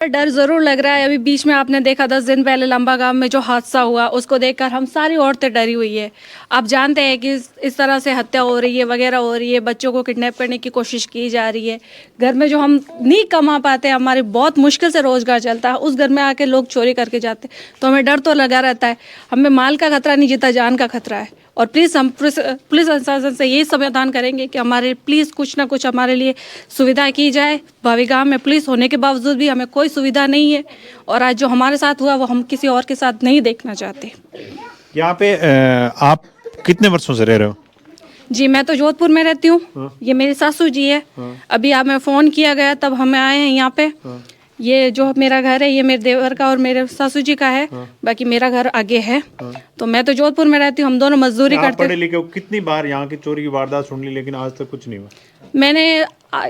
डर जरूर लग रहा है। अभी बीच में आपने देखा 10 दिन पहले लंबा गांव में जो हादसा हुआ, उसको देखकर हम सारी औरतें डरी हुई है। आप जानते हैं कि इस तरह से हत्या हो रही है वगैरह हो रही है, बच्चों को किडनैप करने की कोशिश की जा रही है। घर में जो हम नहीं कमा पाते, हमारे बहुत मुश्किल से रोजगार चलता है, उस घर में आके लोग चोरी करके जाते, तो हमें डर तो लगा रहता है। हमें माल का खतरा नहीं, जितना जान का खतरा है। और प्लीज़ हम पुलिस प्रशासन से यही समाधान करेंगे कि हमारे प्लीज़ कुछ ना कुछ हमारे लिए सुविधा की जाए। भावी गांव में पुलिस होने के बावजूद भी हमें कोई सुविधा नहीं है, और आज जो हमारे साथ हुआ वो हम किसी और के साथ नहीं देखना चाहते। यहाँ पे आप कितने वर्षों से रह रहे हो? जी, मैं तो जोधपुर में रहती हूँ। ये मेरी सासू जी है। अभी आप मैं फ़ोन किया गया तब हमें आए हैं यहाँ पे। ये जो मेरा घर है ये मेरे देवर का और मेरे सासू जी का है। बाकी मेरा घर आगे है। तो मैं तो जोधपुर में रहती हूँ, हम दोनों मजदूरी आप करते पढ़े हैं। लिखे हो, कितनी बार यहाँ की चोरी की वारदात सुन ली लेकिन आज तक कुछ नहीं हुआ? मैंने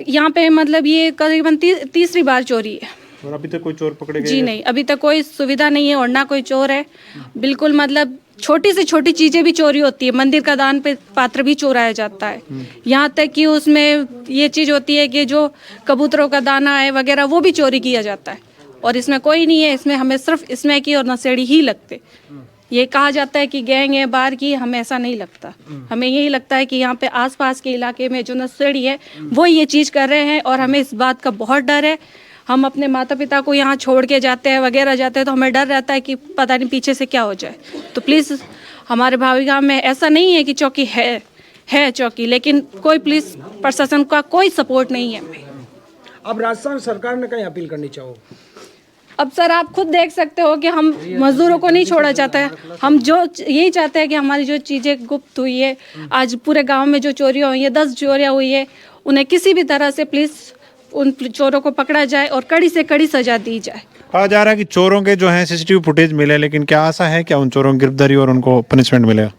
यहाँ पे मतलब ये करीबन तीसरी बार चोरी है। और अभी तक कोई चोर पकड़े गए? जी नहीं, अभी तक कोई सुविधा नहीं है और ना कोई चोर है। बिल्कुल मतलब छोटी से छोटी चीज़ें भी चोरी होती है। मंदिर का दान पे पात्र भी चुराया जाता है। यहाँ तक कि उसमें ये चीज़ होती है कि जो कबूतरों का दाना है वगैरह वो भी चोरी किया जाता है। और इसमें कोई नहीं है, इसमें हमें सिर्फ इसमें की और नशेड़ी ही लगते। ये कहा जाता है कि गैंग है बाहर की, हमें ऐसा नहीं लगता। हमें यही लगता है कि यहाँ पे आसपास के इलाके में जो नशेड़ी है वो ये चीज़ कर रहे हैं, और हमें इस बात का बहुत डर है। हम अपने माता पिता को यहाँ छोड़ के जाते हैं वगैरह जाते हैं, तो हमें डर रहता है कि पता नहीं पीछे से क्या हो जाए। तो प्लीज़ हमारे भावी गाँव में ऐसा नहीं है कि चौकी है चौकी, लेकिन कोई पुलिस प्रशासन का कोई सपोर्ट नहीं है हमें। अब राजस्थान सरकार ने कहीं अपील करनी चाहो? अब सर आप खुद देख सकते हो कि हम मजदूरों को नहीं छोड़ा चाहता है। हम जो यही चाहते हैं कि हमारी जो चीज़ें गुप्त हुई है, आज पूरे गांव में जो चोरियां हुई है, 10 चोरियां हुई है, उन्हें किसी भी तरह से प्लीज़ उन चोरों को पकड़ा जाए और कड़ी से कड़ी सजा दी जाए। कहा जा रहा है कि चोरों के जो है सीसीटीवी फुटेज मिले, लेकिन क्या आशा है क्या उन चोरों की गिरफ्तारी और उनको पनिशमेंट मिलेगा?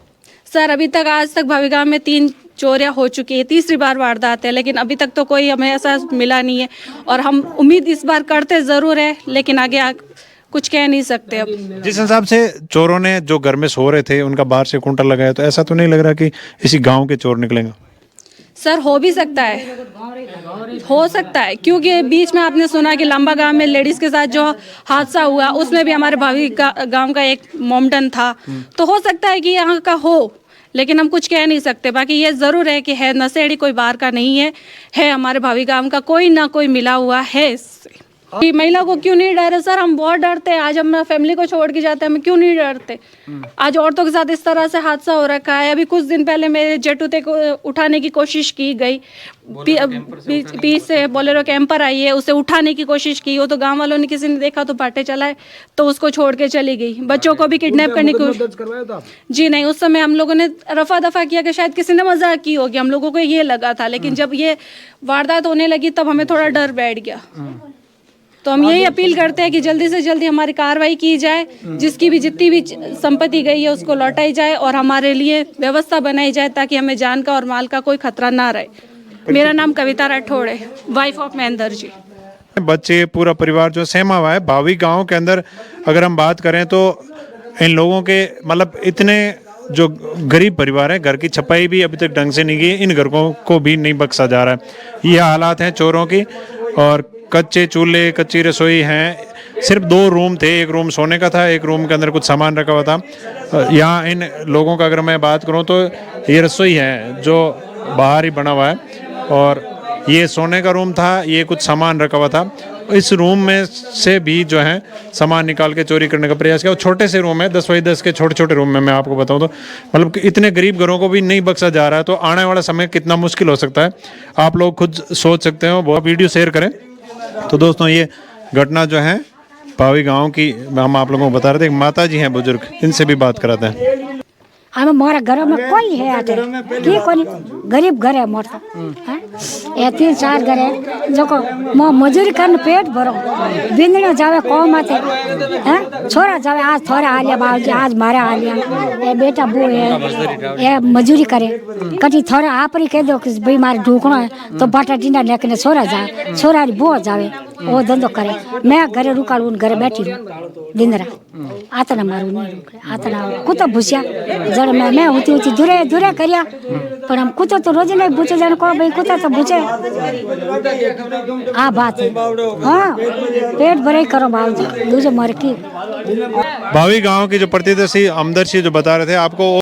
सर अभी तक आज तक भावी गाँव में 3 चोरियां हो चुकी है, तीसरी बार वारदात है, लेकिन अभी तक तो कोई हमें ऐसा मिला नहीं है। और हम उम्मीद इस बार करते ज़रूर है, लेकिन आगे कुछ कह नहीं सकते। अब जिस हिसाब से चोरों ने जो घर में सो रहे थे उनका बाहर से कुंटल लगाया, तो ऐसा तो नहीं लग रहा कि इसी गांव के चोर निकलेंगे? सर हो भी सकता है, हो सकता है, क्योंकि बीच में आपने सुना कि लंबा गांव में लेडीज के साथ जो हादसा हुआ उसमें भी हमारे भावी गांव का एक मोमडन था। तो हो सकता है कि यहाँ का हो, लेकिन हम कुछ कह नहीं सकते। बाकी ये ज़रूर है कि है नशेड़ी कोई बाहर का नहीं है हमारे भावी गांव का कोई ना कोई मिला हुआ है इससे। कि महिला को क्यों नहीं डर है सर? हम बहुत डरते हैं। आज हम फैमिली को छोड़ के जाते हैं, हम क्यों नहीं डरते? आज औरतों के साथ इस तरह से हादसा हो रखा है। अभी कुछ दिन पहले मेरे जटूते को उठाने की कोशिश की गई, बीच से बोलेरो कैंपर आई है, उसे उठाने की कोशिश की। वो तो गांव वालों ने किसी ने देखा तो पाटे चलाए, तो उसको छोड़ के चली गई। बच्चों को भी किडनैप करने की कोशिश। जी नहीं, उस समय हम लोगों ने रफा दफा किया कि शायद किसी ने मजाक की होगी, हम लोगों को ये लगा था। लेकिन जब ये वारदात होने लगी तब हमें थोड़ा डर बैठ गया। तो हम यही अपील करते हैं कि जल्दी से जल्दी हमारी कार्रवाई की जाए, जिसकी भी जितनी भी संपत्ति गई है उसको लौटाई जाए और हमारे लिए व्यवस्था बनाई जाए, ताकि हमें जान का और माल का कोई खतरा ना रहे। मेरा नाम कविता राठौड़ है, वाइफ ऑफ महेंद्र जी। बच्चे पूरा परिवार जो सहमा हुआ है भावी गांव के अंदर। अगर हम बात करें तो इन लोगों के मतलब इतने जो गरीब परिवार है, घर की छपाई भी अभी तक ढंग से नहीं की, इन घरों को भी नहीं बख्शा जा रहा है। ये हालात हैं चोरों की। और कच्चे चूल्हे, कच्ची रसोई हैं। सिर्फ 2 रूम थे, एक रूम सोने का था, एक रूम के अंदर कुछ सामान रखा हुआ था। यहाँ इन लोगों का अगर मैं बात करूँ तो ये रसोई है जो बाहर ही बना हुआ है, और ये सोने का रूम था, ये कुछ सामान रखा हुआ था। इस रूम में से भी जो है सामान निकाल के चोरी करने का प्रयास किया। और छोटे से रूम है, 10x10 के छोटे छोटे रूम में मैं आपको बताऊं तो मतलब इतने गरीब घरों को भी नहीं बख्शा जा रहा है। तो आने वाला समय कितना मुश्किल हो सकता है आप लोग खुद सोच सकते हो। बहुत वीडियो शेयर करें। तो दोस्तों ये घटना जो है भावी गांव की हम आप लोगों को बता रहे थे। एक माता जी हैं बुजुर्ग, इनसे भी बात कराते हैं। हमारा घरों में कोई है आते कि कोई गरीब घर है मोर तो ये 3-4 घर है जो को मजूरी करने पेट भरो, बिंदड़ियों जावे कौम आते हैं, छोरा जावे आज थोड़ा आ लिया बाबूजी, आज मारे आ लिया, ये बेटा बू है ये मजूरी करे कटी थोड़ा आप ही कह दो कि भाई मारे ढूकना है तो बाटा टींडा लेके छोरा जाए, छोरा बो जावे वो धंधो करे। मैं घरे रुकाड़ू घरे बैठी रहूं दिन रात आतना मारू नहीं रुके आतना कुत्ता भूसिया जड़ मैं होती होती दूरे दूरे करिया पर हम कुत्ता तो रोज नहीं पूछे जाने को भाई कुत्ता तो पूछे आ बात है। हाँ पेट भरे करो बाल दूजे मर की भावी गांव की जो प्रतिनिधि आमदर सिंह जो बता रहे थे आपको